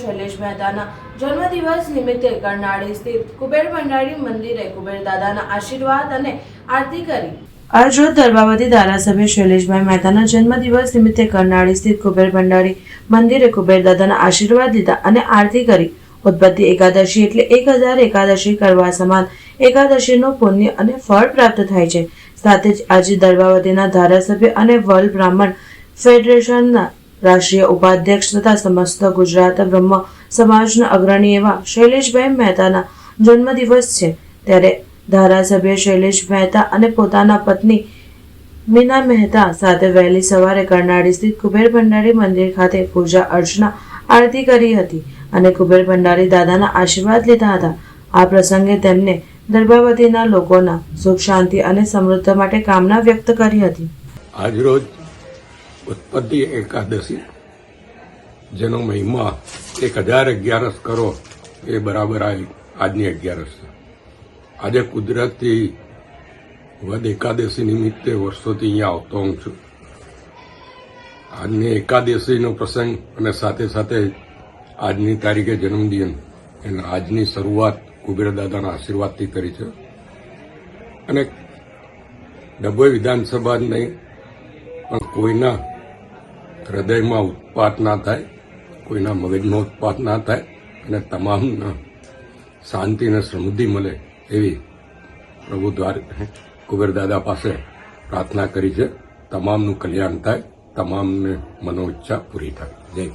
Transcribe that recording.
શૈલેષ મહેતાના જન્મદિવસ નિમિત્તે કરનાળી સ્થિત કુબેર ભંડારી મંદિરે કુબેર દાદાના આશીર્વાદ અને આરતી કરી। આજરોજ દર્ભાવતી ધારાસભ્ય શૈલેષભાઈ મહેતાના જન્મદિવસ નિમિત્તે કરનાળી સ્થિત કુબેર ભંડારી મંદિરે કુબેર દાદાના આશીર્વાદ લીધા અને આરતી કરી। ઉત્પત્તિ એકાદશી એટલે 1000 એકાદશી કરવા સમાન એકાદશીનું પુણ્ય અને ફળ પ્રાપ્ત થાય છે। સાથે જ આજે દર્ભાવતીના ધારાસભ્ય અને વર્લ્ડ બ્રાહ્મણ ફેડરેશનના રાષ્ટ્રીય ઉપાધ્યક્ષ તથા સમસ્ત ગુજરાત બ્રહ્મ સમાજના અગ્રણી એવા શૈલેષભાઈ મહેતાના જન્મદિવસ છે, ત્યારે ધારાસભ્ય શૈલેષ મહેતા અને પોતાના પત્ની મીના મહેતા સાથે વહેલી સવારે કરનાળી સ્થિત કુબેર ભંડારી મંદિર ખાતે પૂજા અર્ચના આરતી કરી હતી અને કુબેર ભંડારી દાદાના આશીર્વાદ લીધા હતા। આ પ્રસંગે તેમને દર્ભાવતીના લોકોના સુખ શાંતિ અને સમૃદ્ધિ માટે કામના વ્યક્ત કરી હતી। આજરોજ ઉત્પત્તિ એકાદશી, જેનો મહિમા 1011 કરો એ બરાબર આજની 11 છે। આજે કુદરતી વદ એકાદશી નિમિત્તે વર્ષોથી અહીંયા આવતો હું છું। આજની એકાદશીનો પ્રસંગ અને સાથે સાથે આજની તારીખે જન્મદિન અને આજની શરૂઆત કુબેર દાદાના આશીર્વાદથી કરી છે અને ડભોઈ વિધાનસભા નહીં પણ કોઈના હૃદયમાં ઉત્પાત ના થાય, કોઈના મગજમાં ઉત્પાત ના થાય અને તમામના શાંતિ અને સમૃદ્ધિ મળે એવી પ્રભુ દ્વાર કુબેર દાદા પાસે પ્રાર્થના કરી છે। તમામનું કલ્યાણ થાય, તમામને મનોઈચ્છા પૂરી થાય। જય